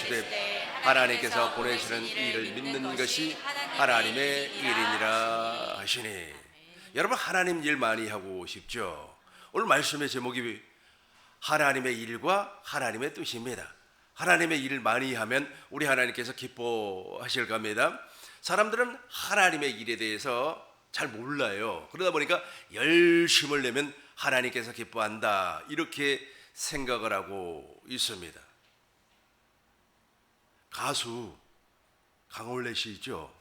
이르시되 하나님께서 보내시는 일을 믿는 것이 하나님의 일이니라 하시니. 여러분, 하나님 일 많이 하고 싶죠? 오늘 말씀의 제목이 하나님의 일과 하나님의 뜻입니다. 하나님의 일을 많이 하면 우리 하나님께서 기뻐하실 겁니다. 사람들은 하나님의 일에 대해서 잘 몰라요. 그러다 보니까 열심을 내면 하나님께서 기뻐한다, 이렇게 생각을 하고 있습니다. 가수 강원래 씨 있죠?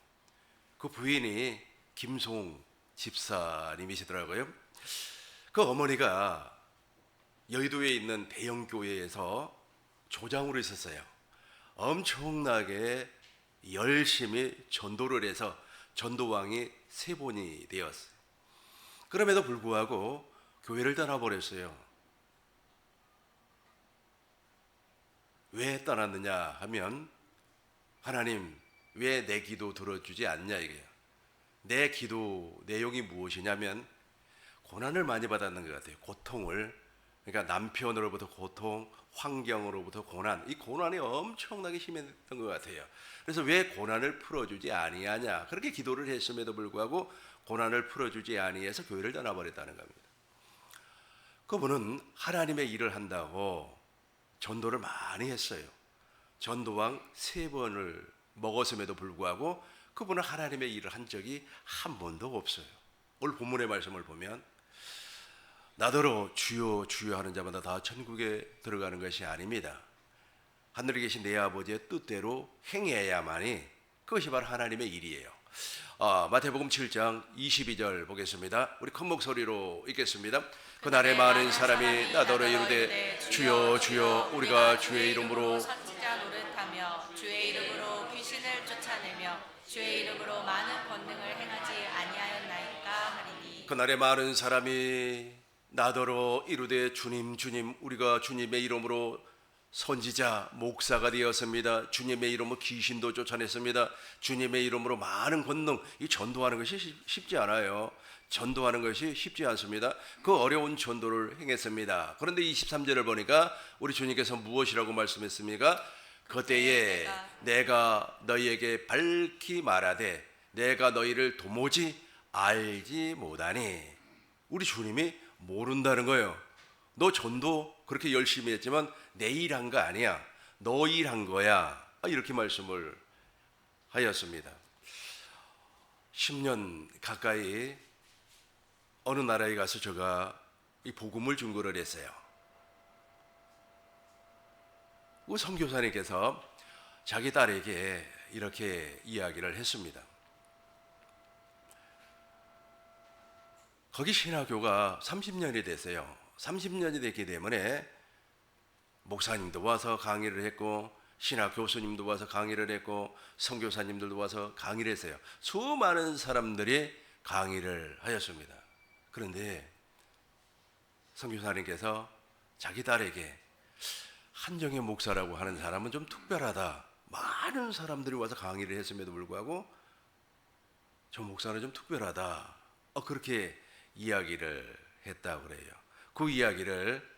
그 부인이 김송 집사님이시더라고요. 그 어머니가 여의도에 있는 대형 교회에서 조장으로 있었어요. 엄청나게 열심히 전도를 해서 전도왕이 3번이 되었어요. 그럼에도 불구하고 교회를 떠나버렸어요. 왜 떠났느냐 하면, 하나님 왜 내 기도 들어주지 않냐 이게요. 내 기도 내용이 무엇이냐면 고난을 많이 받았는 것 같아요. 고통을. 그러니까 남편으로부터 고통, 환경으로부터 고난, 이 고난이 엄청나게 심했던 것 같아요. 그래서 왜 고난을 풀어주지 아니하냐, 그렇게 기도를 했음에도 불구하고 고난을 풀어주지 아니해서 교회를 떠나버렸다는 겁니다. 그분은 하나님의 일을 한다고 전도를 많이 했어요. 전도왕 3번을 먹었음에도 불구하고 그분은 하나님의 일을 한 적이 한 번도 없어요. 오늘 본문의 말씀을 보면 나더러 주여 주여 하는 자마다 다 천국에 들어가는 것이 아닙니다. 하늘에 계신 내 아버지의 뜻대로 행해야만이, 그것이 바로 하나님의 일이에요. 마태복음 7장 22절 보겠습니다. 우리 큰 목소리로 읽겠습니다. 그날에 많은 사람이 나더러 이르되 주여 주여 우리가 주의 이름으로 선지자 노릇하며 주의 이름으로 귀신을 쫓아내며 주의 이름으로 많은 권능을 행하지 아니하였나이까 하리니. 그날에 많은 사람이 나더러 이르되 주님 주님 우리가 주님의 이름으로 선지자 목사가 되었습니다. 주님의 이름으로 귀신도 쫓아냈습니다. 주님의 이름으로 많은 권능, 이 전도하는 것이 쉽지 않아요. 전도하는 것이 쉽지 않습니다. 그 어려운 전도를 행했습니다. 그런데 23절을 보니까 우리 주님께서 무엇이라고 말씀했습니까? 그때에 내가 너희에게 밝히 말하되 내가 너희를 도무지 알지 못하니. 우리 주님이 모른다는 거예요. 너 전도 그렇게 열심히 했지만 내 일한 거 아니야, 너 일한 거야, 이렇게 말씀을 하였습니다. 10년 가까이 어느 나라에 가서 제가 이 복음을 증거를 했어요. 그 선교사님께서 자기 딸에게 이렇게 이야기를 했습니다. 거기 신학교가 30년이 됐어요. 30년이 됐기 때문에 목사님도 와서 강의를 했고 신학 교수님도 와서 강의를 했고 선교사님들도 와서 강의를 했어요. 수많은 사람들이 강의를 하였습니다. 그런데 선교사님께서 자기 딸에게 한정혜 목사라고 하는 사람은 좀 특별하다, 많은 사람들이 와서 강의를 했음에도 불구하고 저 목사는 좀 특별하다, 그렇게 이야기를 했다고 그래요. 그 이야기를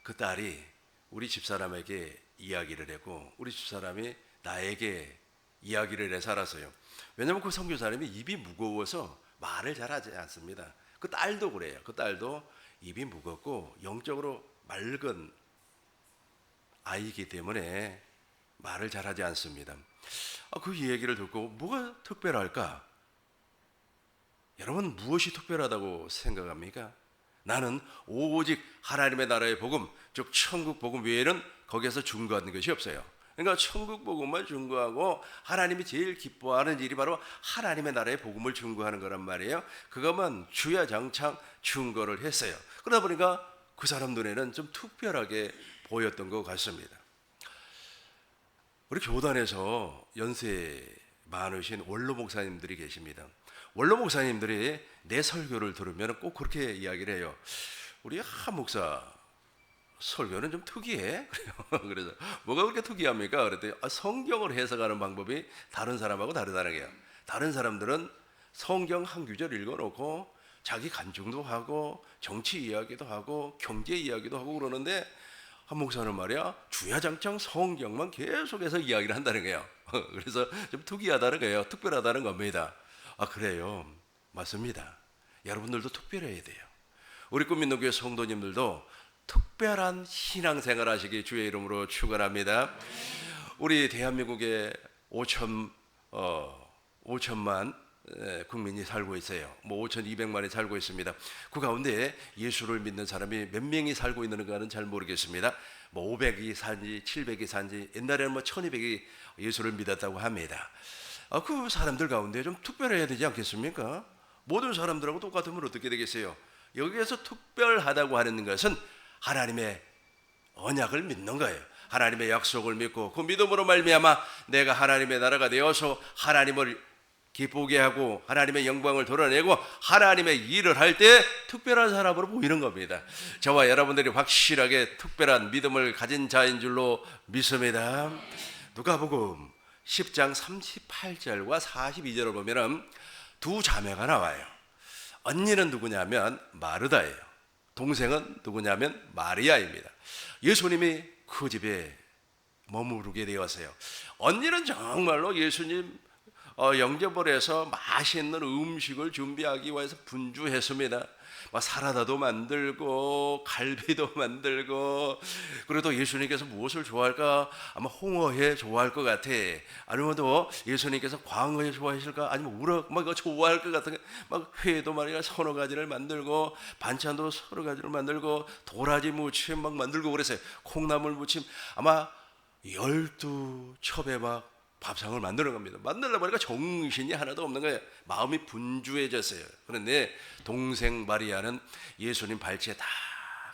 그 딸이 우리 집사람에게 이야기를 했고 우리 집사람이 나에게 이야기를 해서 알았어요. 왜냐하면 그 선교사님이 입이 무거워서 말을 잘하지 않습니다. 그 딸도 그래요. 그 딸도 입이 무겁고 영적으로 맑은 아이이기 때문에 말을 잘하지 않습니다. 그 이야기를 듣고 뭐가 특별할까? 여러분, 무엇이 특별하다고 생각합니까? 나는 오직 하나님의 나라의 복음, 즉 천국 복음 외에는 거기에서 증거하는 것이 없어요. 그러니까 천국 복음을 증거하고 하나님이 제일 기뻐하는 일이 바로 하나님의 나라의 복음을 증거하는 거란 말이에요. 그것만 주야장창 증거를 했어요. 그러다 보니까 그 사람 눈에는 좀 특별하게 보였던 것 같습니다. 우리 교단에서 연세 많으신 원로 목사님들이 계십니다. 원로 목사님들이 내 설교를 들으면 꼭 그렇게 이야기를 해요. 우리 한 목사 설교는 좀 특이해. 그래서 뭐가 그렇게 특이합니까? 그랬더니 성경을 해석하는 방법이 다른 사람하고 다르다는 거예요. 다른 사람들은 성경 한 구절 읽어놓고 자기 간증도 하고 정치 이야기도 하고 경제 이야기도 하고 그러는데 한 목사는 말이야 주야장창 성경만 계속해서 이야기를 한다는 거예요. 그래서 좀 특이하다는 거예요. 특별하다는 겁니다. 아, 그래요. 맞습니다. 여러분들도 특별해야 돼요. 우리 꿈있는교회 성도님들도 특별한 신앙생활 하시기 주의 이름으로 축원합니다. 우리 대한민국에 5천만 국민이 살고 있어요. 5,200만이 살고 있습니다. 그 가운데 예수를 믿는 사람이 몇 명이 살고 있는가는 잘 모르겠습니다. 500이 산지 700이 산지 옛날에는 1200이 예수를 믿었다고 합니다. 그 사람들 가운데 좀 특별해야 되지 않겠습니까? 모든 사람들하고 똑같으면 어떻게 되겠어요? 여기에서 특별하다고 하는 것은 하나님의 언약을 믿는 거예요. 하나님의 약속을 믿고 그 믿음으로 말미암아 내가 하나님의 나라가 되어서 하나님을 기쁘게 하고 하나님의 영광을 드러내고 하나님의 일을 할 때 특별한 사람으로 보이는 겁니다. 저와 여러분들이 확실하게 특별한 믿음을 가진 자인 줄로 믿습니다. 누가복음 10장 38절과 42절을 보면 두 자매가 나와요. 언니는 누구냐면 마르다예요. 동생은 누구냐면 마리아입니다. 예수님이 그 집에 머무르게 되었어요. 언니는 정말로 예수님 영접을 해서 맛있는 음식을 준비하기 위해서 분주했습니다. 사라다도 만들고 갈비도 만들고, 그래도 예수님께서 무엇을 좋아할까? 아마 홍어회 좋아할 것 같아. 아니면 또 예수님께서 광어회 좋아하실까? 아니면 우럭 이거 좋아할 것 같은 회도 말이야 서너 가지를 만들고 반찬도 서너 가지를 만들고 도라지 무침 만들고 그랬어요. 콩나물 무침 아마 12첩에 밥상을 만드는 겁니다. 만들다 보니까 정신이 하나도 없는 거예요. 마음이 분주해졌어요. 그런데 동생 마리아는 예수님 발치에 다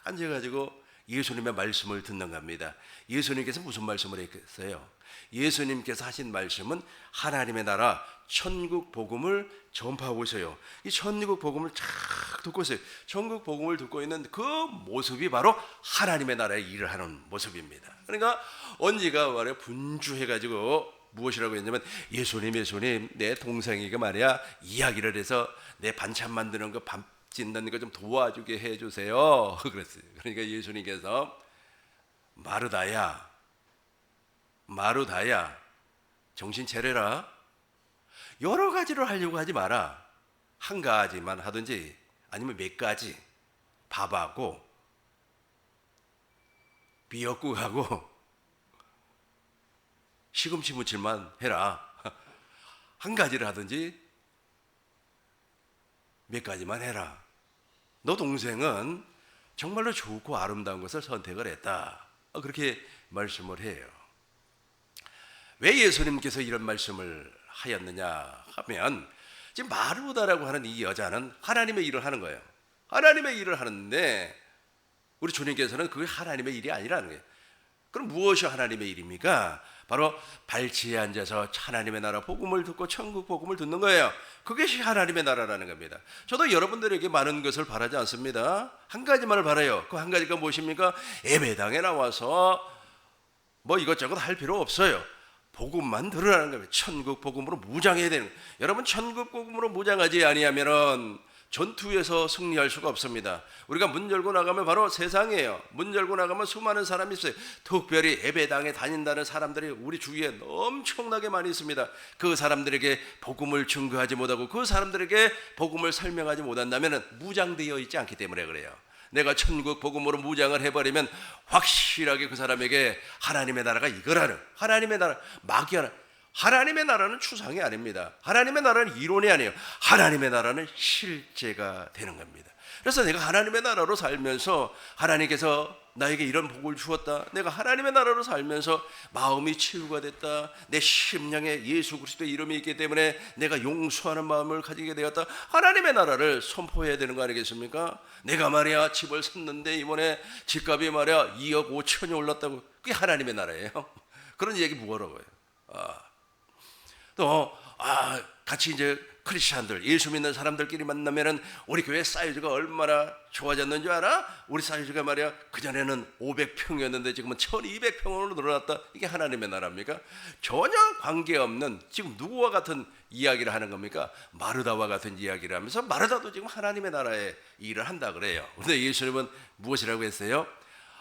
앉아가지고 예수님의 말씀을 듣는 겁니다. 예수님께서 무슨 말씀을 했어요? 예수님께서 하신 말씀은 하나님의 나라 천국 복음을 전파하고 있어요. 이 천국 복음을 쫙 듣고 있어요. 천국 복음을 듣고 있는 그 모습이 바로 하나님의 나라의 일을 하는 모습입니다. 그러니까 언니가 말이야 분주해가지고 무엇이라고 했냐면 예수님 내 동생에게 말이야 이야기를 해서 내 반찬 만드는 거 밥 짓는 거 좀 도와주게 해주세요. 그랬어요. 그러니까 예수님께서 마르다야 정신 차려라. 여러 가지를 하려고 하지 마라. 한 가지만 하든지 아니면 몇 가지 밥하고 미역국하고 시금치 무침만 해라. 한 가지를 하든지 몇 가지만 해라. 너 동생은 정말로 좋고 아름다운 것을 선택을 했다. 그렇게 말씀을 해요. 왜 예수님께서 이런 말씀을 하였느냐 하면 지금 마르다라고 하는 이 여자는 하나님의 일을 하는 거예요. 하나님의 일을 하는데 우리 주님께서는 그게 하나님의 일이 아니라는 거예요. 그럼 무엇이 하나님의 일입니까? 바로 발치에 앉아서 하나님의 나라 복음을 듣고 천국 복음을 듣는 거예요. 그것이 하나님의 나라라는 겁니다. 저도 여러분들에게 많은 것을 바라지 않습니다. 한 가지만을 바라요. 그 한 가지가 무엇입니까? 예배당에 나와서 이것저것 할 필요 없어요. 복음만 들으라는 겁니다. 천국 복음으로 무장해야 되는 거예요. 여러분 천국 복음으로 무장하지 아니하면은 전투에서 승리할 수가 없습니다. 우리가 문 열고 나가면 바로 세상이에요. 문 열고 나가면 수많은 사람이 있어요. 특별히 예배당에 다닌다는 사람들이 우리 주위에 엄청나게 많이 있습니다. 그 사람들에게 복음을 증거하지 못하고 그 사람들에게 복음을 설명하지 못한다면 무장되어 있지 않기 때문에 그래요. 내가 천국 복음으로 무장을 해버리면 확실하게 그 사람에게 하나님의 나라가 이거라는, 하나님의 나라 마귀하는, 하나님의 나라는 추상이 아닙니다. 하나님의 나라는 이론이 아니에요. 하나님의 나라는 실제가 되는 겁니다. 그래서 내가 하나님의 나라로 살면서 하나님께서 나에게 이런 복을 주었다. 내가 하나님의 나라로 살면서 마음이 치유가 됐다. 내 심령에 예수 그리스도의 이름이 있기 때문에 내가 용서하는 마음을 가지게 되었다. 하나님의 나라를 선포해야 되는 거 아니겠습니까? 내가 말이야 집을 샀는데 이번에 집값이 말이야 2억 5천이 올랐다고. 그게 하나님의 나라예요. 그런 얘기 뭐라고요? 또 같이 이제 크리스찬들, 예수 믿는 사람들끼리 만나면은 우리 교회 사이즈가 얼마나 좋아졌는 줄 알아? 우리 사이즈가 말이야 그전에는 500평이었는데 지금은 1200평으로 늘어났다. 이게 하나님의 나라입니까? 전혀 관계없는 지금 누구와 같은 이야기를 하는 겁니까? 마르다와 같은 이야기를 하면서 마르다도 지금 하나님의 나라의 일을 한다 그래요. 그런데 예수님은 무엇이라고 했어요?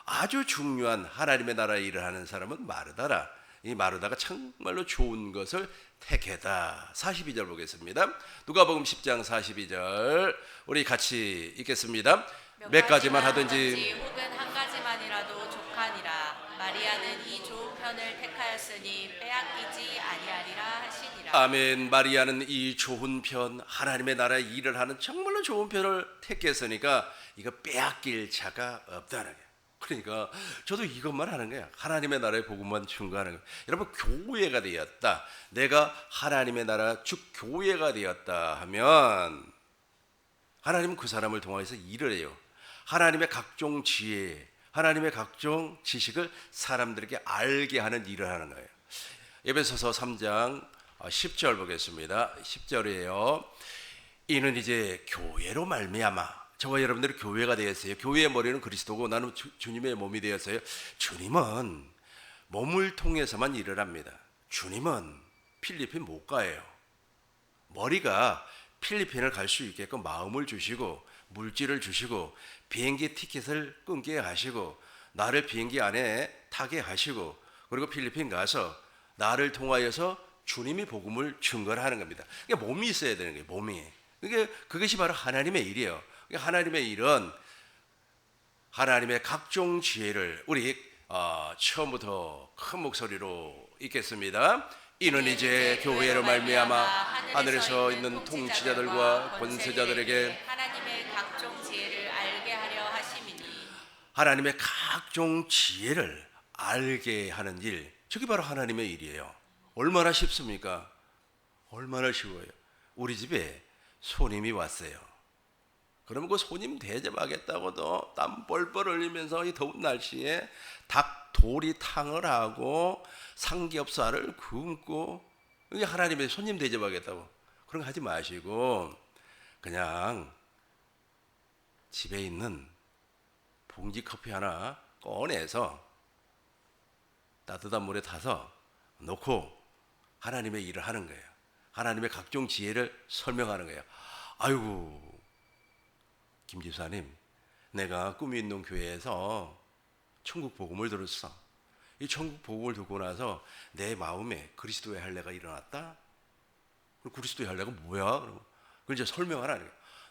아주 중요한 하나님의 나라 일을 하는 사람은 마르다라. 이 마르다가 정말로 좋은 것을 택했다. 42절 보겠습니다. 누가복음 10장 42절 우리 같이 읽겠습니다. 몇 가지만 하든지 혹은 한 가지만이라도 족하니라. 마리아는 이 좋은 편을 택하였으니 빼앗기지 아니하리라 하시니라. 아멘. 마리아는 이 좋은 편, 하나님의 나라의 일을 하는 정말로 좋은 편을 택했으니까 이거 빼앗길 자가 없다는 거예요. 그러니까 저도 이것만 하는 거예요. 하나님의 나라의 복음만 증거하는 거예요. 여러분, 교회가 되었다, 내가 하나님의 나라 즉 교회가 되었다 하면 하나님은 그 사람을 통해서 일을 해요. 하나님의 각종 지혜, 하나님의 각종 지식을 사람들에게 알게 하는 일을 하는 거예요. 에베소서 3장 10절 보겠습니다. 10절이에요. 이는 이제 교회로 말미암아, 저와 여러분들이 교회가 되었어요. 교회의 머리는 그리스도고 나는 주님의 몸이 되었어요. 주님은 몸을 통해서만 일을 합니다. 주님은 필리핀 못 가요. 머리가 필리핀을 갈 수 있게끔 마음을 주시고 물질을 주시고 비행기 티켓을 끊게 하시고 나를 비행기 안에 타게 하시고 그리고 필리핀 가서 나를 통하여서 주님이 복음을 증거하는 겁니다. 그러니까 몸이 있어야 되는 거예요. 몸이. 그러니까 그것이 바로 하나님의 일이에요. 그러니까 하나님의 일은 하나님의 각종 지혜를 우리 처음부터 큰 목소리로 읽겠습니다. 이는 이제 교회로 말미암아 하늘에서 있는 통치자들과 권세자들에게 하나님의 각종 지혜를 알게 하려 하심이니. 하나님의 각종 지혜를 알게 하는 일, 저게 바로 하나님의 일이에요. 얼마나 쉽습니까? 얼마나 쉬워요. 우리 집에 손님이 왔어요. 그러면 그 손님 대접하겠다고도 땀 뻘뻘 흘리면서 이 더운 날씨에 닭도리탕을 하고 삼겹살을 굶고, 이게 하나님의 손님 대접하겠다고 그런 거 하지 마시고 그냥 집에 있는 봉지 커피 하나 꺼내서 따뜻한 물에 타서 놓고 하나님의 일을 하는 거예요. 하나님의 각종 지혜를 설명하는 거예요. 아이고, 김 집사님, 내가 꿈이 있는 교회에서 천국 복음을 들었어. 이 천국 복음을 듣고 나서 내 마음에 그리스도의 할례가 일어났다. 그리스도의 할례가 뭐야? 그걸 이제 설명하라.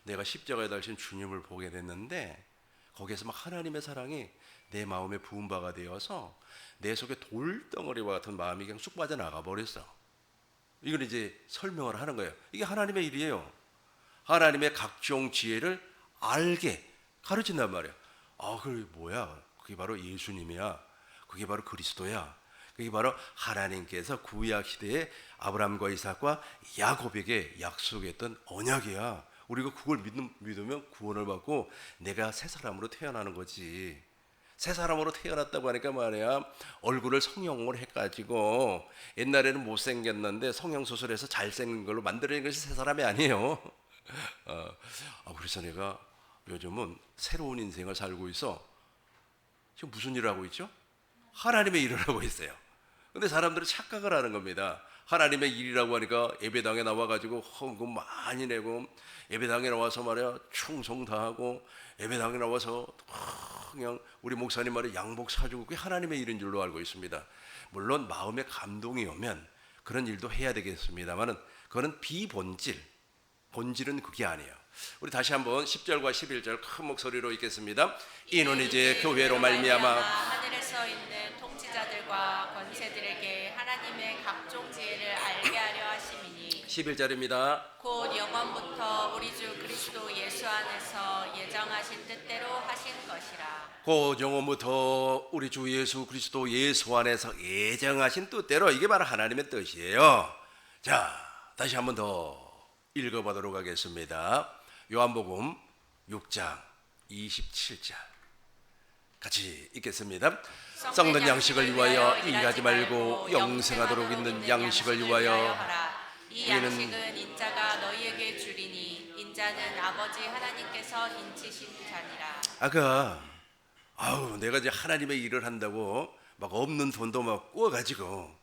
내가 십자가에 달린 주님을 보게 됐는데 거기에서 막 하나님의 사랑이 내 마음에 부은 바가 되어서 내 속에 돌덩어리와 같은 마음이 그냥 쑥 빠져나가 버렸어. 이걸 이제 설명을 하는 거예요. 이게 하나님의 일이에요. 하나님의 각종 지혜를 알게 가르친단 말이에요. 아, 그게 뭐야? 그게 바로 예수님이야. 그게 바로 그리스도야. 그게 바로 하나님께서 구약 시대에 아브라함과 이삭과 야곱에게 약속했던 언약이야. 우리가 그걸 믿으면 구원을 받고 내가 새 사람으로 태어나는 거지. 새 사람으로 태어났다고 하니까 말이야, 얼굴을 성형을 해가지고 옛날에는 못생겼는데 성형수술해서 잘생긴 걸로 만들어낸 것이 새 사람이 아니에요. 그래서 내가 요즘은 새로운 인생을 살고 있어. 지금 무슨 일을 하고 있죠? 하나님의 일을 하고 있어요. 근데 사람들은 착각을 하는 겁니다. 하나님의 일이라고 하니까 예배당에 나와가지고 헌금 많이 내고 예배당에 나와서 말이야 충성 다하고 예배당에 나와서 그냥 우리 목사님 말에 양복 사주고 그게 하나님의 일인 줄로 알고 있습니다. 물론 마음에 감동이 오면 그런 일도 해야 되겠습니다만은 그거는 비본질, 본질은 그게 아니에요. 우리 다시 한번 10절과 11절 큰 목소리로 읽겠습니다. 이는 이제 교회로 말미암아 하늘에서 있는 통치자들과 권세들에게 하나님의 각종 지혜를 알게 하려 하심이니. 11절입니다. 곧 영원부터 우리 주 그리스도 예수 안에서 예정하신 뜻대로 하신 것이라. 곧 영원부터 우리 주 예수 그리스도 예수 안에서 예정하신 뜻대로, 이게 바로 하나님의 뜻이에요. 자, 다시 한번 더 읽어보도록 하겠습니다. 요한복음 6장 27절 같이 읽겠습니다. 썩는 양식을 위하여 일하지 말고 영생하도록 있는 양식을 위하여 하라. 이 양식은 인자가 너희에게 주리니 인자는 아버지 하나님께서 인치신 자니라. 아까 내가 이제 하나님의 일을 한다고 막 없는 돈도 막 구워가지고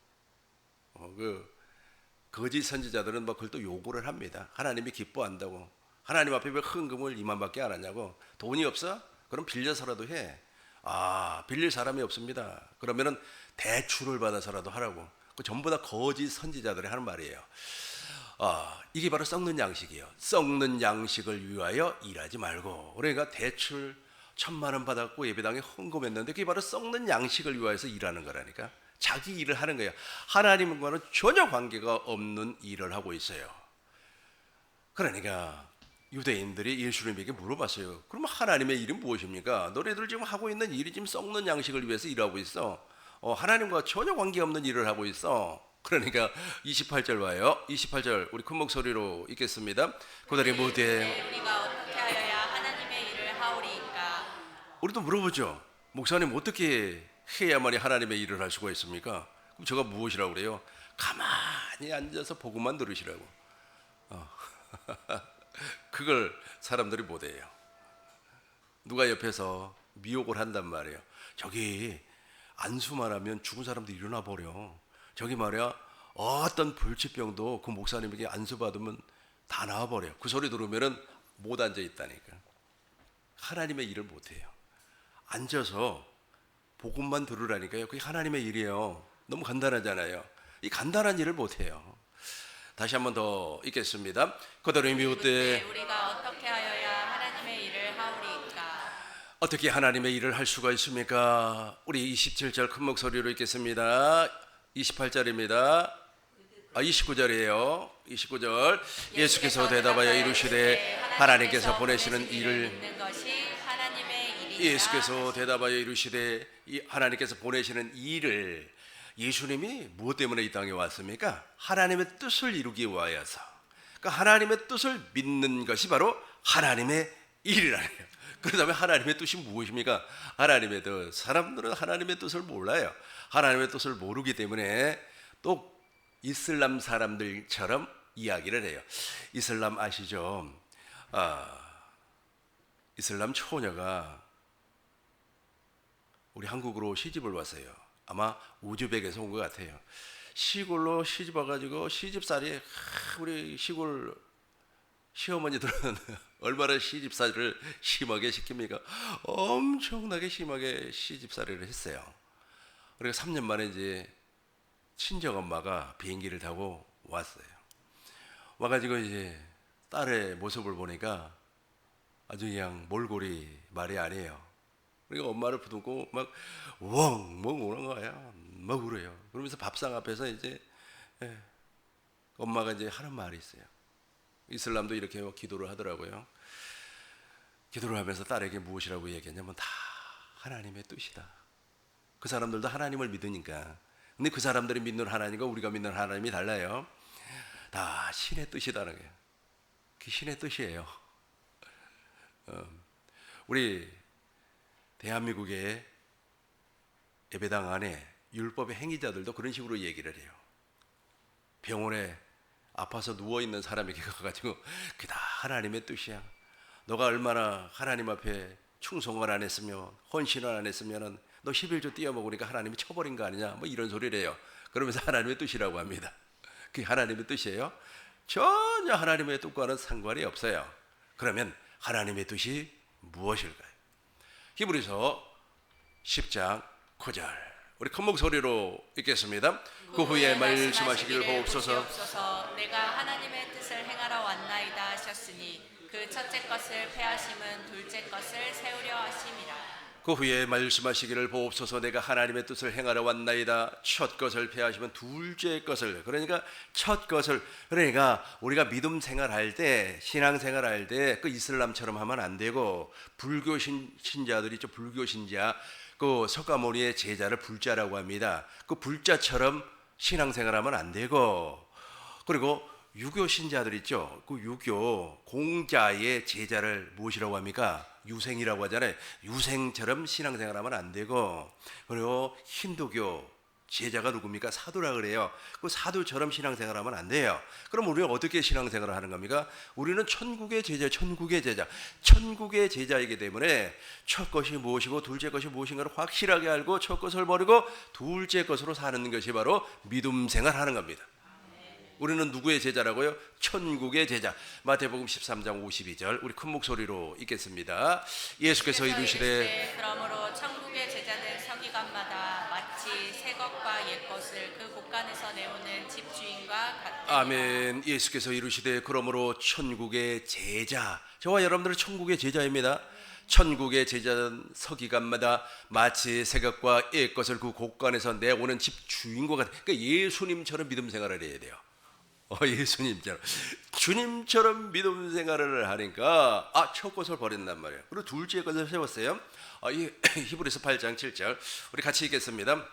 거짓 선지자들은 막 그걸 또 요구를 합니다. 하나님이 기뻐한다고. 하나님 앞에 왜 헌금을 이만밖에 안 하냐고. 돈이 없어? 그럼 빌려서라도 해. 빌릴 사람이 없습니다. 그러면은 대출을 받아서라도 하라고. 그 전부 다 거짓 선지자들이 하는 말이에요. 이게 바로 썩는 양식이에요. 썩는 양식을 위하여 일하지 말고. 그러니까 대출 1,000만 원 받았고 예배당에 헌금했는데 그게 바로 썩는 양식을 위하여서 일하는 거라니까. 자기 일을 하는 거예요. 하나님과는 전혀 관계가 없는 일을 하고 있어요. 그러니까 유대인들이 예수님에게 물어봤어요. 그럼 하나님의 일은 무엇입니까? 너희들 지금 하고 있는 일이 지금 썩는 양식을 위해서 일하고 있어. 하나님과 전혀 관계없는 일을 하고 있어. 그러니까 28절 봐요. 28절 우리 큰 목소리로 읽겠습니다. 그들이 무대 우리가 어떻게 하여야 하나님의 일을 하오리이까? 우리도 물어보죠. 목사님 어떻게 해야만이 하나님의 일을 할 수가 있습니까? 그럼 제가 무엇이라고 그래요? 가만히 앉아서 복음만 들으시라고. 그걸 사람들이 못해요. 누가 옆에서 미혹을 한단 말이에요. 저기 안수만 하면 죽은 사람도 일어나 버려. 저기 말이야 어떤 불치병도 그 목사님에게 안수 받으면 다 나와 버려. 그 소리 들으면은 못 앉아 있다니까. 하나님의 일을 못해요. 앉아서 복음만 들으라니까요. 그게 하나님의 일이에요. 너무 간단하잖아요. 이 간단한 일을 못해요. 다시 한 번 더 읽겠습니다. 그들이 미웃되 우리가 어떻게 하여야 하나님의 일을 하오리이까? 어떻게 하나님의 일을 할 수가 있습니까? 우리 27절 큰 목소리로 읽겠습니다. 28절입니다. 29절이에요. 29절 예수께서 대답하여 이르시되 하나님께서 보내시는 일을 믿는 것이 하나님의 일이라. 예수께서 대답하여 이르시되 하나님께서 보내시는 일을 예수님이 무엇 때문에 이 땅에 왔습니까? 하나님의 뜻을 이루기 위하여서. 그러니까 하나님의 뜻을 믿는 것이 바로 하나님의 일이라네요. 그렇다면 하나님의 뜻이 무엇입니까? 하나님의 뜻. 사람들은 하나님의 뜻을 몰라요. 하나님의 뜻을 모르기 때문에 또 이슬람 사람들처럼 이야기를 해요. 이슬람 아시죠? 이슬람 처녀가 우리 한국으로 시집을 왔어요. 아마 우즈벡에서 온 것 같아요. 시골로 시집 와가지고 시집살이 우리 시골 시어머니들은 얼마나 시집살이를 심하게 시킵니까? 엄청나게 심하게 시집살이를 했어요. 그리고 3년 만에 이제 친정엄마가 비행기를 타고 왔어요. 와가지고 이제 딸의 모습을 보니까 아주 그냥 몰골이 말이 아니에요. 그러니까 엄마를 붙들고 막 웡멍 우는 거야. 막 울어요. 그러면서 밥상 앞에서 이제 엄마가 이제 하는 말이 있어요. 이슬람도 이렇게 기도를 하더라고요. 기도를 하면서 딸에게 무엇이라고 얘기했냐면 다 하나님의 뜻이다. 그 사람들도 하나님을 믿으니까. 근데 그 사람들이 믿는 하나님과 우리가 믿는 하나님이 달라요. 다 신의 뜻이다는 거예요. 그게 신의 뜻이에요. 우리 대한민국의 예배당 안에 율법의 행위자들도 그런 식으로 얘기를 해요. 병원에 아파서 누워있는 사람에게 가가지고 그게 다 하나님의 뜻이야. 너가 얼마나 하나님 앞에 충성을 안 했으면 헌신을 안 했으면 너 11조 띄어먹으니까 하나님이 쳐버린 거 아니냐 뭐 이런 소리를 해요. 그러면서 하나님의 뜻이라고 합니다. 그게 하나님의 뜻이에요? 전혀 하나님의 뜻과는 상관이 없어요. 그러면 하나님의 뜻이 무엇일까요? 히브리서 10장 9절 우리 큰 목소리로 읽겠습니다. 그 후에 말씀하시기를 보옵소서. 내가 하나님의 뜻을 행하러 왔나이다 하셨으니 그 첫째 것을 폐하심은 둘째 것을 세우려 하심이라. 그 후에 말씀하시기를 보옵소서. 내가 하나님의 뜻을 행하러 왔나이다. 첫 것을 폐하시면 둘째 것을. 그러니까 첫 것을. 그러니까 우리가 믿음 생활할 때 신앙 생활할 때 그 이슬람처럼 하면 안 되고 불교 신자들이 있죠. 불교 신자 그 석가모니의 제자를 불자라고 합니다. 그 불자처럼 신앙 생활하면 안 되고 그리고 유교 신자들 있죠. 그 유교 공자의 제자를 무엇이라고 합니까? 유생이라고 하잖아요. 유생처럼 신앙생활하면 안 되고 그리고 힌두교 제자가 누굽니까? 사두라 그래요. 그 사두처럼 신앙생활하면 안 돼요. 그럼 우리는 어떻게 신앙생활을 하는 겁니까? 우리는 천국의 제자, 천국의 제자, 천국의 제자이기 때문에 첫 것이 무엇이고 둘째 것이 무엇인가를 확실하게 알고 첫 것을 버리고 둘째 것으로 사는 것이 바로 믿음 생활하는 겁니다. 우리는 누구의 제자라고요? 천국의 제자. 마태복음 13장 52절 우리 큰 목소리로 읽겠습니다. 예수께서 이르시되 그러므로 천국의 제자는 서기관마다 마치 새 것과 옛 것을 그 곳간에서 내오는 집주인과 같으니라. 아멘. 예수께서 이르시되 그러므로 천국의 제자, 저와 여러분들은 천국의 제자입니다. 천국의 제자는 서기관마다 마치 새 것과 옛 것을 그 곳간에서 내오는 집주인과 같아. 그러니까 예수님처럼 믿음 생활을 해야 돼요. 예수님처럼 주님처럼 믿음 생활을 하니까 첫 것을 버린단 말이에요. 그리고 둘째 것을 세웠어요. 히브리서 8장 7절 우리 같이 읽겠습니다.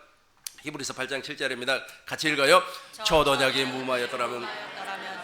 히브리서 8장 7절입니다. 같이 읽어요. 첫 언약이 무마였더라면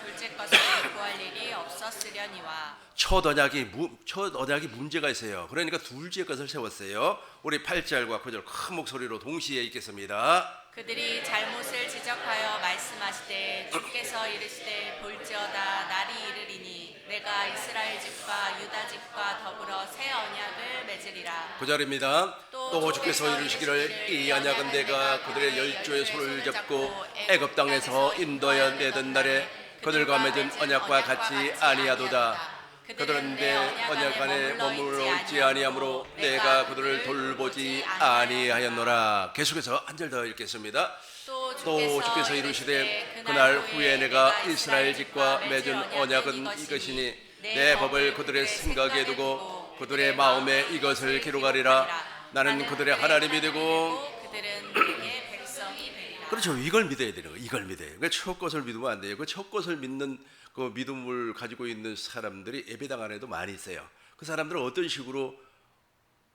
둘째 것을 구할 일이 없었으려니와. 첫 언약이 문제가 있어요. 그러니까 둘째 것을 세웠어요. 우리 8절과 9절 큰 목소리로 동시에 읽겠습니다. 그들이 잘못을 지적하여 말씀하시되 주께서 이르시되 볼지어다 날이 이르리니 내가 이스라엘 집과 유다 집과 더불어 새 언약을 맺으리라. 9절입니다. 또 주께서 이르시기를 이 언약은 내가 그들의 열조의 손을 잡고 애굽 땅에서 인도하여 내던 날에 그들과 맺은 언약과 같이 아니하도다. 그들은 내 언약 안에 머물러 있지 아니하므로 내가 그들을 돌보지 아니하였노라. 계속해서 한 절 더 읽겠습니다. 또 주께서 이르시되 그날 후에 내가 이스라엘 집과 맺은 언약은 이것이니 내 법을 그들의 생각에 두고 그들의 마음에 이것을 기록하리라. 나는 그들의 하나님이 되고 그들은 내게 백성이 되리라. 그렇죠. 이걸 믿어야 되는 거예요. 이걸 믿어요. 그러니까 첫 것을 믿으면 안 돼요. 그 첫 것을 믿는 그 믿음을 가지고 있는 사람들이 예배당 안에도 많이 있어요. 그 사람들은 어떤 식으로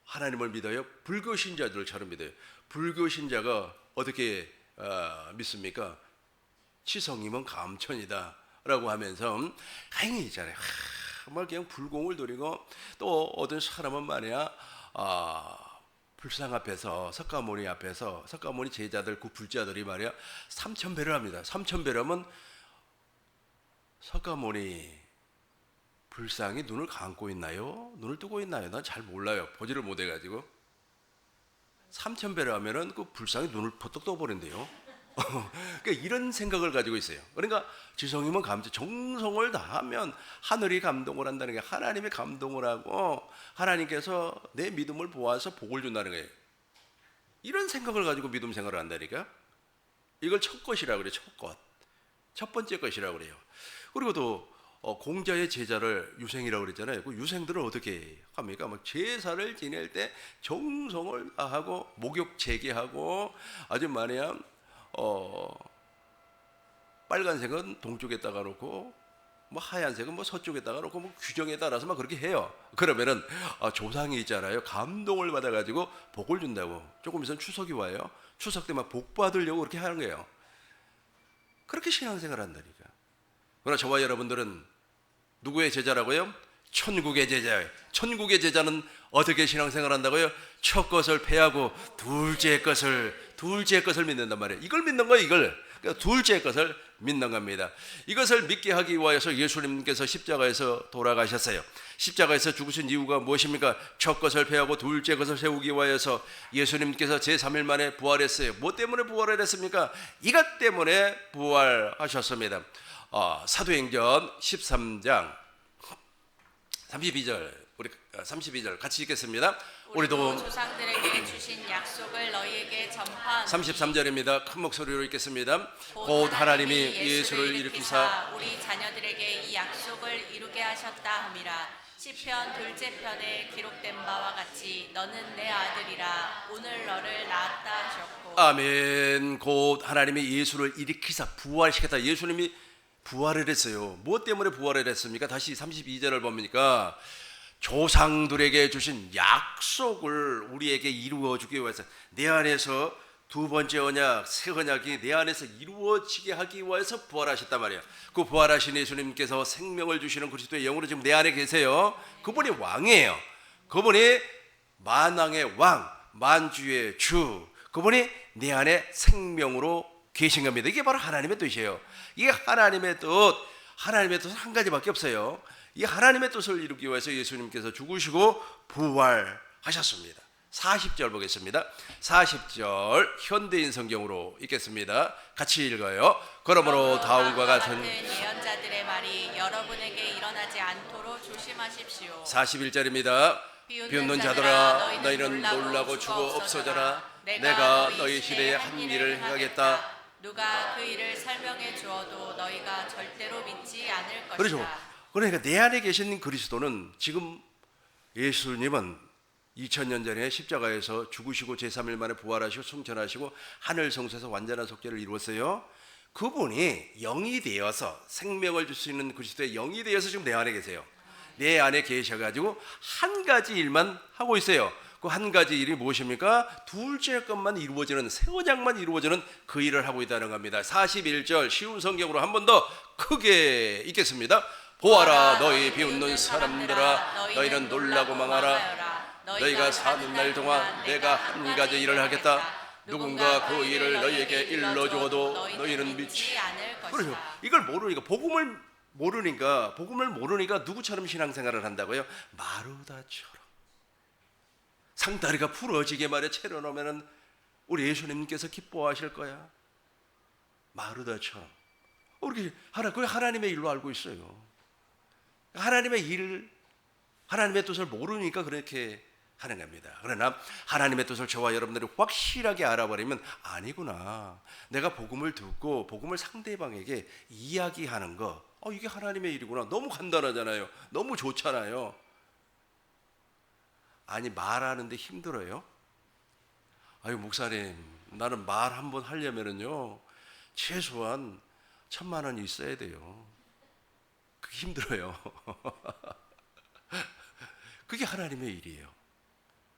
하나님을 믿어요? 불교 신자들처럼 믿어요. 불교 신자가 어떻게 믿습니까? 치성이면 감천이다 라고 하면서 행위 있잖아요. 정말 그냥 불공을 누리고 또 어떤 사람은 말이야 불상 앞에서 석가모니 앞에서 석가모니 제자들 그 불자들이 말이야 삼천배를 합니다. 삼천배라면 석가모니 불상이 눈을 감고 있나요? 눈을 뜨고 있나요? 난 잘 몰라요. 보지를 못해가지고. 삼천배를 하면은 그 불상이 눈을 퍼뜩 떠버린대요. 그러니까 이런 생각을 가지고 있어요. 그러니까 지성이면 감정, 정성을 다하면 하늘이 감동을 한다는 게 하나님이 감동을 하고 하나님께서 내 믿음을 보아서 복을 준다는 거예요. 이런 생각을 가지고 믿음 생활을 한다니까. 이걸 첫 것이라고 그래요. 첫 것. 첫 번째 것이라고 그래요. 그리고 또 공자의 제자를 유생이라고 그랬잖아요. 그 유생들은 어떻게 합니까? 막 제사를 지낼 때 정성을 다하고 목욕 재개하고 아주 말이야 빨간색은 동쪽에다가 놓고 뭐 하얀색은 뭐 서쪽에다가 놓고 뭐 규정에 따라서 막 그렇게 해요. 그러면은 조상이 있잖아요. 감동을 받아가지고 복을 준다고. 조금 있으면 추석이 와요. 추석 때 막 복 받으려고 그렇게 하는 거예요. 그렇게 신앙생활 한다니까. 그러나 저와 여러분들은 누구의 제자라고요? 천국의 제자예요. 천국의 제자는 어떻게 신앙생활 한다고요? 첫 것을 패하고 둘째 것을 믿는단 말이에요. 이걸 믿는 거예요. 이걸. 그러니까 둘째 것을 믿는 겁니다. 이것을 믿게 하기 위해서 예수님께서 십자가에서 돌아가셨어요. 십자가에서 죽으신 이유가 무엇입니까? 첫 것을 패하고 둘째 것을 세우기 위해서 예수님께서 제3일 만에 부활했어요. 뭐 때문에 부활을 했습니까? 이것 때문에 부활하셨습니다. 사도행전 13장 32절 우리 32절 같이 읽겠습니다. 우리도 조상들에게 주신 약속을 너희에게 전파하노니 33절입니다. 큰 목소리로 읽겠습니다. 곧 하나님이 예수를 일으키사 우리 자녀들에게 이 약속을 이루게 하셨다 함이라. 시편 둘째 편에 기록된 바와 같이 너는 내 아들이라 오늘 너를 낳았다 하셨고 아멘. 곧 하나님이 예수를 일으키사 부활시켰다. 예수님이 부활을 했어요. 무엇 때문에 부활을 했습니까? 다시 32절을 보니까 조상들에게 주신 약속을 우리에게 이루어 주기 위해서 내 안에서 두 번째 언약, 새 언약이 내 안에서 이루어지게 하기 위해서 부활하셨단 말이에요. 그 부활하신 예수님께서 생명을 주시는 그리스도의 영으로 지금 내 안에 계세요. 그분이 왕이에요. 그분이 만왕의 왕, 만주의 주. 그분이 내 안에 생명으로 계신 겁니다. 이게 바로 하나님의 뜻이에요. 이게 하나님의 뜻. 하나님의 뜻은 한 가지밖에 없어요. 이 하나님의 뜻을 이루기 위해서 예수님께서 죽으시고 부활하셨습니다. 40절 보겠습니다. 40절 현대인 성경으로 읽겠습니다. 같이 읽어요. 그러므로 다음과 같은 예언자들의 말이 여러분에게 일어나지 않도록 조심하십시오. 41절입니다. 비웃는 자들아 너희는 놀라고 죽어 없어져라. 내가 너희 시대에 한 일을 행하겠다. 누가 그 일을 설명해 주어도 너희가 절대로 믿지 않을 것이다. 그렇죠. 그러니까 내 안에 계신 그리스도는 지금 예수님은 2000년 전에 십자가에서 죽으시고 제3일 만에 부활하시고 승천하시고 하늘 성소에서 완전한 속죄를 이루었어요. 그분이 영이 되어서 생명을 줄 수 있는 그리스도의 영이 되어서 지금 내 안에 계세요. 내 안에 계셔가지고 한 가지 일만 하고 있어요. 그 한 가지 일이 무엇입니까? 둘째 것만 이루어지는, 새 언약만 이루어지는 그 일을 하고 있다는 겁니다. 41절 쉬운 성경으로 한 번 더 크게 읽겠습니다. 보아라 너희 비웃는 사람들아 너희는 놀라고 망하라. 너희가 사는 날 동안 내가 한 가지 일을 하겠다. 누군가 그 일을 너희에게 일러주어도 너희는 믿지 않을 것이다. 그렇죠. 이걸 모르니까 복음을 모르니까 누구처럼 신앙생활을 한다고요? 마르다처럼 상다리가 부러지게 말에 채려놓으면 우리 예수님께서 기뻐하실 거야. 마르다처럼 우리 하나님의 일로 알고 있어요. 하나님의 일, 하나님의 뜻을 모르니까 그렇게 하는 겁니다. 그러나 하나님의 뜻을 저와 여러분들이 확실하게 알아버리면 아니구나. 내가 복음을 듣고 복음을 상대방에게 이야기하는 거, 이게 하나님의 일이구나. 너무 간단하잖아요. 너무 좋잖아요. 아니 말하는데 힘들어요? 아유 목사님, 나는 말 한번 하려면은요 최소한 1000만 원이 있어야 돼요. 그게 힘들어요. 그게 하나님의 일이에요.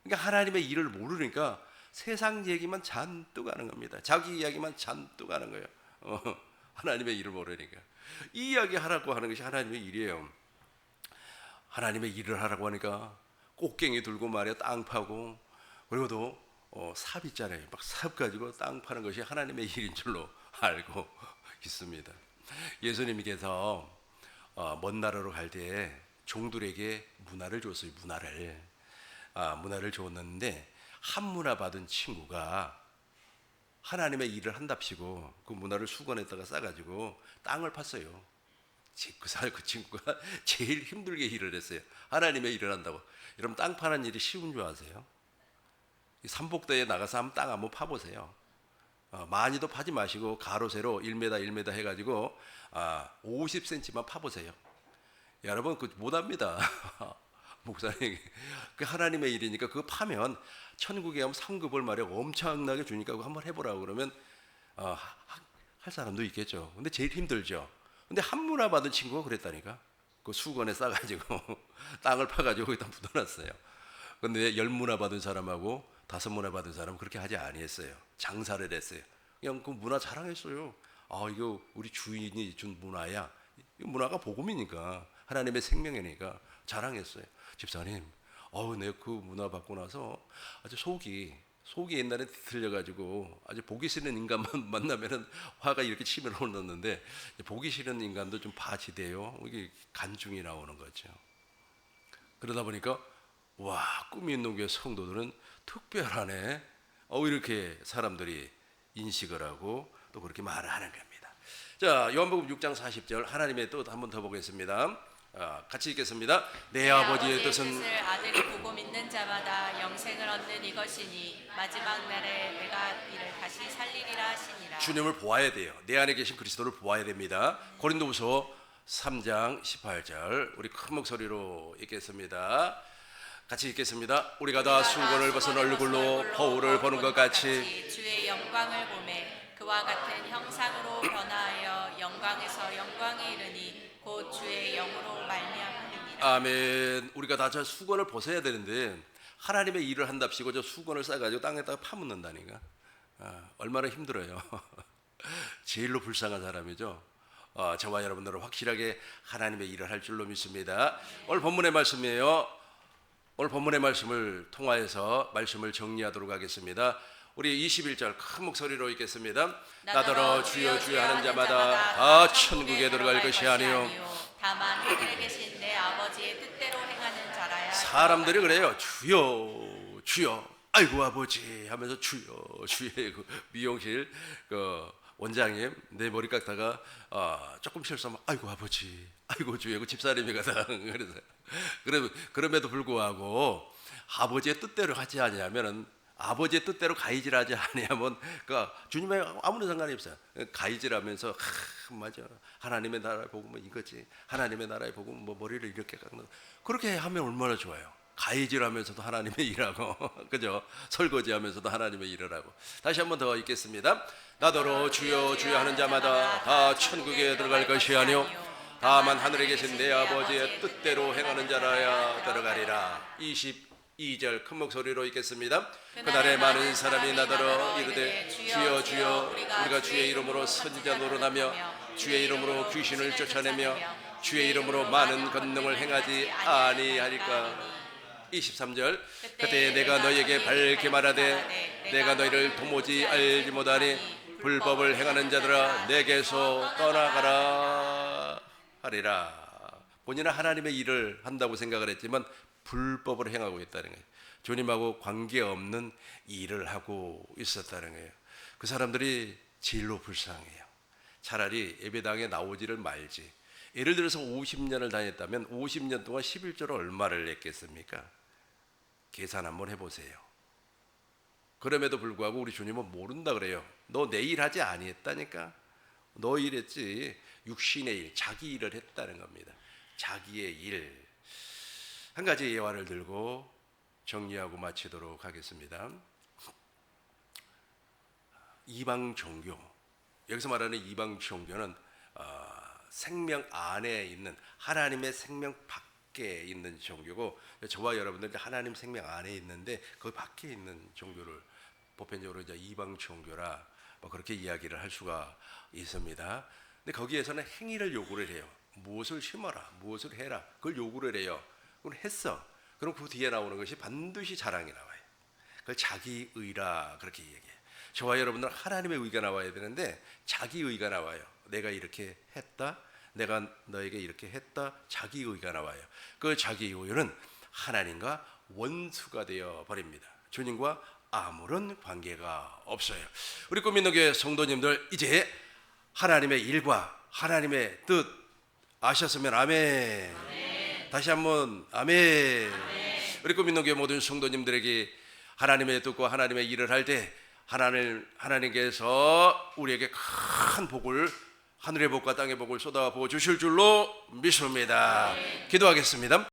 그러니까 하나님의 일을 모르니까 세상 얘기만 잔뜩 하는 겁니다. 자기 이야기만 잔뜩 하는 거예요. 하나님의 일을 모르니까 이 이야기 하라고 하는 것이 하나님의 일이에요. 하나님의 일을 하라고 하니까 꽃갱이 들고 말이야 땅 파고, 그리고도 삽 있잖아요. 막 삽 가지고 땅 파는 것이 하나님의 일인 줄로 알고 있습니다. 예수님께서 먼 나라로 갈 때 종들에게 문화를 줬어요. 문화를 줬는데 한 문화 받은 친구가 하나님의 일을 한답시고 그 문화를 수건에다가 싸가지고 땅을 팠어요. 그 친구가 제일 힘들게 일을 했어요. 하나님의 일을 한다고. 여러분 땅 파는 일이 쉬운 줄 아세요? 삼복대에 나가서 땅 한번 파보세요. 많이도 파지 마시고 가로 세로 1m 1m 해가지고 50cm만 파보세요. 여러분 그 못합니다. 목사님 그 하나님의 일이니까 그거 파면 천국에 가면 상급을 말이야 엄청나게 주니까 그거 한번 해보라고 그러면 할 사람도 있겠죠. 근데 제일 힘들죠. 근데 한 문화 받은 친구가 그랬다니까. 그 수건에 싸가지고 땅을 파가지고 거기다 묻어놨어요. 근데 10문화 받은 사람하고 5문화 받은 사람은 그렇게 하지 아니했어요. 장사를 했어요. 그냥 그 문화 자랑했어요. 이거 우리 주인이 준 문화야. 이 문화가 복음이니까 하나님의 생명이니까 자랑했어요. 집사님, 내가 그 문화 받고 나서 아주 속이 옛날에 들려가지고 아주 보기 싫은 인간만 만나면은 화가 이렇게 치밀어 올랐는데 보기 싫은 인간도 좀 바치돼요. 이게 간중이 나오는 거죠. 그러다 보니까 와, 꿈이 있는 교회 성도들은 특별하네. 이렇게 사람들이 인식을 하고 또 그렇게 말을 하는 겁니다. 자, 요한복음 6장 40절 하나님의 뜻 한번 더 보겠습니다. 같이 읽겠습니다. 내 아버지의 뜻은 아들이 보고 믿는 자마다 영생을 얻는 이것이니 마지막 날에 내가 이를 다시 살리리라 하시니라. 주님을 보아야 돼요. 내 안에 계신 그리스도를 보아야 됩니다. 고린도후서 3장 18절 우리 큰 목소리로 읽겠습니다. 같이 읽겠습니다. 우리가 다 수건을 벗은 얼굴로 거울을 보는 것 같이 주의 영광을 보매 그와 같은 형상으로 변화하여 영광에서 영광에 이르니 곧 주의 영으로 말미암으니라. 아멘. 우리가 다 저 수건을 벗어야 되는데 하나님의 일을 한답시고 저 수건을 싸가지고 땅에다가 파묻는다니까. 얼마나 힘들어요. 제일로 불쌍한 사람이죠. 저와 여러분들은 확실하게 하나님의 일을 할 줄로 믿습니다. 오늘 본문의 말씀이에요. 오늘 본문의 말씀을 통하여서 말씀을 정리하도록 하겠습니다. 우리 21절 큰 목소리로 읽겠습니다. 나더러 주여 주여 하는 자마다 다 천국에 들어갈 것이 아니요 다만 하늘에 계신 내 아버지의 뜻대로 행하는 자라야. 사람들이 그래요. 주여 주여 아이고 아버지 하면서 주여 주의 그 미용실 그 원장님 내 머리 깎다가 조금 실수하면 아이고 아버지 아이고 주의 그 집사람이거든. 그래서 그럼에도 불구하고 아버지의 뜻대로 하지 아니하면은 아버지의 뜻대로 가이질하지 아니하면 그 주님의 아무런 상관이 없어요. 가이질하면서 맞아 하나님의 나라의 복음은 이거지. 하나님의 나라의 복음은 뭐 머리를 이렇게 깎는 그렇게 하면 얼마나 좋아요. 가이질하면서도 하나님의 일하고 그죠? 설거지하면서도 하나님의 일을 하고. 다시 한 번 더 읽겠습니다. 나더러 주여 주여 하는 자마다 다 천국에 들어갈 것이 아니요 다만 하늘에 계신 내 아버지의 뜻대로 행하는 자라야 들어가리라. 22절 큰 목소리로 읽겠습니다. 그날에 많은 사람이 나더러 이르되 주여 주여 우리가 주의 이름으로 선지자 노릇하며 주의 이름으로 귀신을 쫓아내며 주의 이름으로 많은 권능을 행하지 아니하리까. 23절 그때 내가 너희에게 밝게 말하되 내가 너희를 도무지 알지 못하니 불법을 행하는 자들아 내게서 떠나가라 하리라. 본인은 하나님의 일을 한다고 생각을 했지만 불법을 행하고 있다는 거예요. 주님하고 관계없는 일을 하고 있었다는 거예요. 그 사람들이 진로 불쌍해요. 차라리 예배당에 나오지를 말지. 예를 들어서 50년을 다녔다면 50년 동안 11조를 얼마를 냈겠습니까? 계산 한번 해보세요. 그럼에도 불구하고 우리 주님은 모른다 그래요. 너 내 일 하지 아니했다니까. 너 일했지. 육신의 일, 자기 일을 했다는 겁니다. 자기의 일. 한 가지 예화를 들고 정리하고 마치도록 하겠습니다. 이방 종교. 여기서 말하는 이방 종교는 생명 안에 있는 하나님의 생명 밖에 있는 종교고, 저와 여러분들 하나님 생명 안에 있는데 그 밖에 있는 종교를 보편적으로 이제 이방 종교라 뭐 그렇게 이야기를 할 수가 있습니다. 근데 거기에서는 행위를 요구를 해요. 무엇을 심어라, 무엇을 해라, 그걸 요구를 해요. 그걸 했어. 그럼 그 뒤에 나오는 것이 반드시 자랑이 나와요. 그걸 자기의라 그렇게 얘기해요. 저와 여러분들은 하나님의 의가 나와야 되는데 자기의가 나와요. 내가 이렇게 했다, 내가 너에게 이렇게 했다, 자기의가 나와요. 그 자기의는 하나님과 원수가 되어 버립니다. 주님과 아무런 관계가 없어요. 우리 꿈있는 교회 성도님들, 이제 하나님의 일과 하나님의 뜻 아셨으면 아멘. 아멘. 다시 한번 아멘. 아멘. 우리 꿈있는 교회 모든 성도님들에게 하나님의 뜻과 하나님의 일을 할 때 하나님께서 우리에게 큰 복을, 하늘의 복과 땅의 복을 쏟아 부어 주실 줄로 믿습니다. 아멘. 기도하겠습니다.